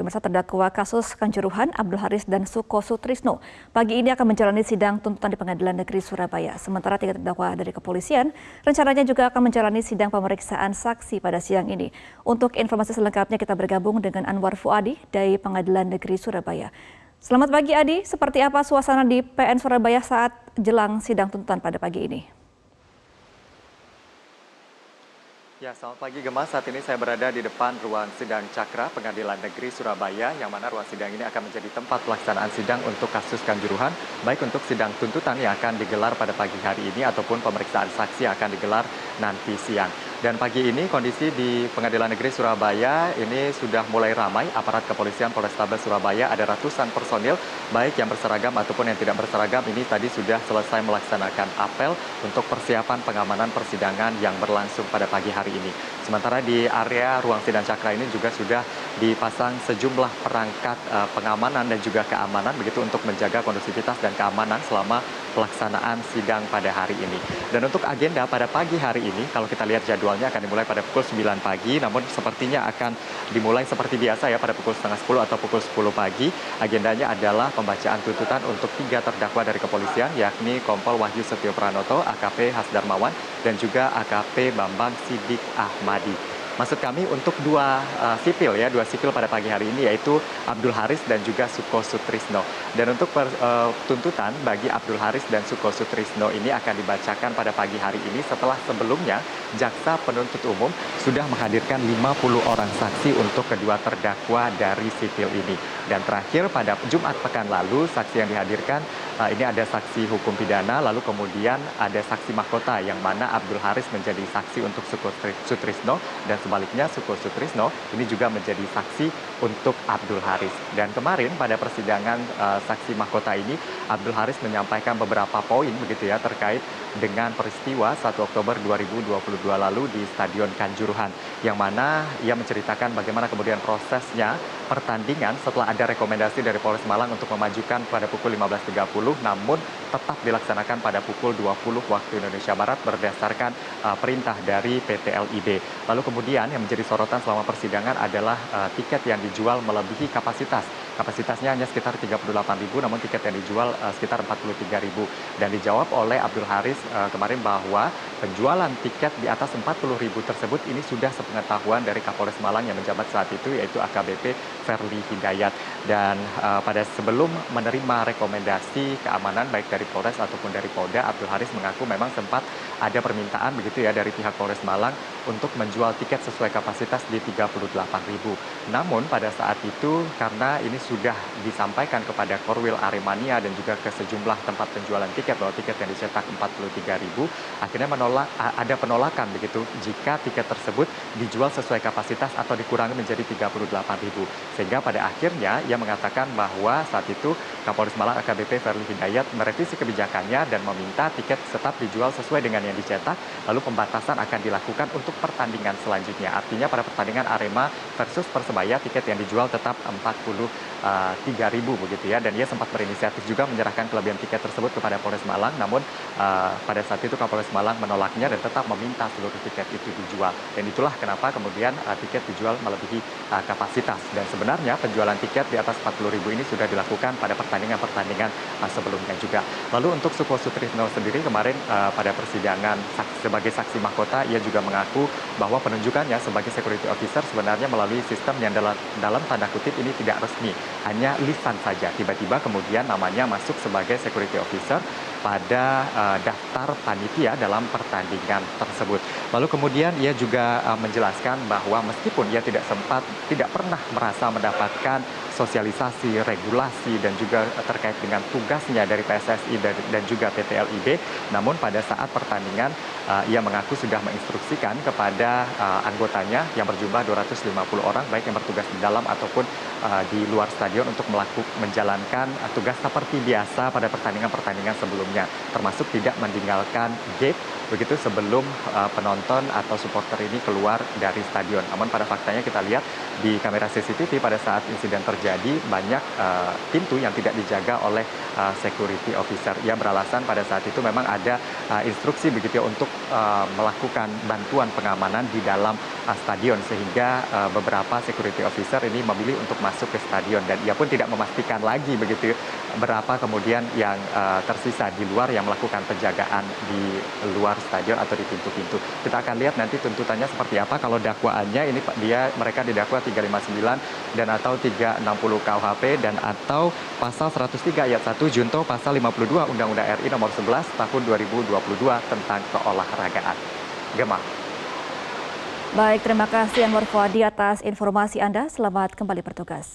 pemirsa terdakwa kasus Kanjuruhan Abdul Haris dan Suko Sutrisno pagi ini akan menjalani sidang tuntutan di Pengadilan Negeri Surabaya. Sementara 3 terdakwa dari kepolisian rencananya juga akan menjalani sidang pemeriksaan saksi pada siang ini. Untuk informasi selengkapnya kita bergabung dengan Anwar Fuadi dari Pengadilan Negeri Surabaya. Selamat pagi Adi, seperti apa suasana di PN Surabaya saat jelang sidang tuntutan pada pagi ini? Ya, selamat pagi Gemma. Saat ini saya berada di depan ruang sidang Cakra Pengadilan Negeri Surabaya, yang mana ruang sidang ini akan menjadi tempat pelaksanaan sidang untuk kasus Kanjuruhan, baik untuk sidang tuntutan yang akan digelar pada pagi hari ini ataupun pemeriksaan saksi yang akan digelar nanti siang. Dan pagi ini kondisi di Pengadilan Negeri Surabaya ini sudah mulai ramai. Aparat kepolisian Polrestabes Surabaya ada ratusan personil, baik yang berseragam ataupun yang tidak berseragam, ini tadi sudah selesai melaksanakan apel untuk persiapan pengamanan persidangan yang berlangsung pada pagi hari ini. Sementara di area ruang sidang Cakra ini juga sudah dipasang sejumlah perangkat pengamanan dan juga keamanan begitu untuk menjaga kondusivitas dan keamanan selama pelaksanaan sidang pada hari ini. Dan untuk agenda pada pagi hari ini, kalau kita lihat jadwalnya akan dimulai pada pukul 9 pagi, namun sepertinya akan dimulai seperti biasa ya pada pukul setengah 10 atau pukul 10 pagi. Agendanya adalah pembacaan tuntutan untuk 3 terdakwa dari kepolisian, yakni Kompol Wahyu Setio Pranoto, AKP Hasdarmawan, dan juga AKP Bambang Sidik Ahmadi. Maksud kami untuk dua sipil pada pagi hari ini, yaitu Abdul Haris dan juga Suko Sutrisno. Dan untuk tuntutan bagi Abdul Haris dan Suko Sutrisno ini akan dibacakan pada pagi hari ini setelah sebelumnya jaksa penuntut umum sudah menghadirkan 50 orang saksi untuk kedua terdakwa dari sipil ini. Dan terakhir pada Jumat pekan lalu, saksi yang dihadirkan ini ada saksi hukum pidana, lalu kemudian ada saksi mahkota yang mana Abdul Haris menjadi saksi untuk Suko Sutrisno, dan sebaliknya Suko Sutrisno ini juga menjadi saksi untuk Abdul Haris. Dan kemarin pada persidangan saksi mahkota ini, Abdul Haris menyampaikan beberapa poin begitu ya terkait dengan peristiwa 1 Oktober 2022 lalu di Stadion Kanjuruhan, yang mana ia menceritakan bagaimana kemudian prosesnya pertandingan setelah ada rekomendasi dari Polres Malang untuk memajukan pada pukul 15.30, namun tetap dilaksanakan pada pukul 20 waktu Indonesia Barat berdasarkan perintah dari PT LIB. Lalu kemudian yang menjadi sorotan selama persidangan adalah tiket yang dijual melebihi kapasitas. Kapasitasnya hanya sekitar 38.000, namun tiket yang dijual sekitar 43.000. Dan dijawab oleh Abdul Haris kemarin bahwa penjualan tiket di atas 40.000 tersebut ini sudah sepengetahuan dari Kapolres Malang yang menjabat saat itu, yaitu AKBP Verly Hidayat. Dan pada sebelum menerima rekomendasi keamanan baik dari Polres ataupun dari Polda, Abdul Haris mengaku memang sempat ada permintaan begitu ya dari pihak Polres Malang untuk menjual tiket sesuai kapasitas di 38.000. Namun pada saat itu karena ini sudah disampaikan kepada Korwil Aremania dan juga ke sejumlah tempat penjualan tiket bahwa tiket yang dicetak 43.000, akhirnya ada penolakan begitu jika tiket tersebut dijual sesuai kapasitas atau dikurangi menjadi 38.000. Sehingga pada akhirnya ia mengatakan bahwa saat itu Kapolres Malang AKBP Verly Hidayat merevisi kebijakannya dan meminta tiket tetap dijual sesuai dengan yang dicetak, lalu pembatasan akan dilakukan untuk pertandingan selanjutnya. Artinya pada pertandingan Arema versus Persebaya tiket yang dijual tetap 43.000 begitu ya. Dan ia sempat berinisiatif juga menyerahkan kelebihan tiket tersebut kepada Polres Malang, namun pada saat itu Kapolres Malang menolaknya dan tetap meminta seluruh tiket itu dijual. Dan itulah kenapa kemudian tiket dijual melebihi kapasitas. Dan sebenarnya penjualan tiket di atas 40.000 ini sudah dilakukan pada pertandingan-pertandingan sebelumnya juga. Lalu untuk Suko Sutrisno sendiri kemarin pada persidangan sebagai saksi mahkota, ia juga mengaku bahwa penunjukannya sebagai security officer sebenarnya melalui sistem yang dalam tanda kutip ini tidak resmi, hanya lisan saja. Tiba-tiba kemudian namanya masuk sebagai security officer pada daftar panitia dalam pertandingan tersebut. Lalu kemudian ia juga menjelaskan bahwa meskipun ia tidak pernah merasa mendapatkan sosialisasi, regulasi, dan juga terkait dengan tugasnya dari PSSI dan juga PT LIB, namun pada saat pertandingan ia mengaku sudah menginstruksikan kepada anggotanya yang berjumlah 250 orang, baik yang bertugas di dalam ataupun di luar stadion, untuk menjalankan tugas seperti biasa pada pertandingan-pertandingan sebelumnya, termasuk tidak meninggalkan gate begitu sebelum penonton atau supporter ini keluar dari stadion. Namun pada faktanya kita lihat di kamera CCTV pada saat insiden terjadi banyak pintu yang tidak dijaga oleh security officer. Ia beralasan pada saat itu memang ada instruksi begitu ya untuk melakukan bantuan pengamanan di dalam stadion, sehingga beberapa security officer ini memilih untuk masuk ke stadion, dan ia pun tidak memastikan lagi begitu berapa kemudian yang tersisa di luar yang melakukan penjagaan di luar stadion atau di pintu-pintu. Kita akan lihat nanti tuntutannya seperti apa. Kalau dakwaannya ini mereka didakwa 359 dan atau 360 KUHP dan atau pasal 103 ayat 1 junto pasal 52 Undang-Undang RI nomor 11 tahun 2022 tentang keolahragaan. Gemma. Baik, terima kasih Anwar Fuadi atas informasi Anda. Selamat kembali bertugas.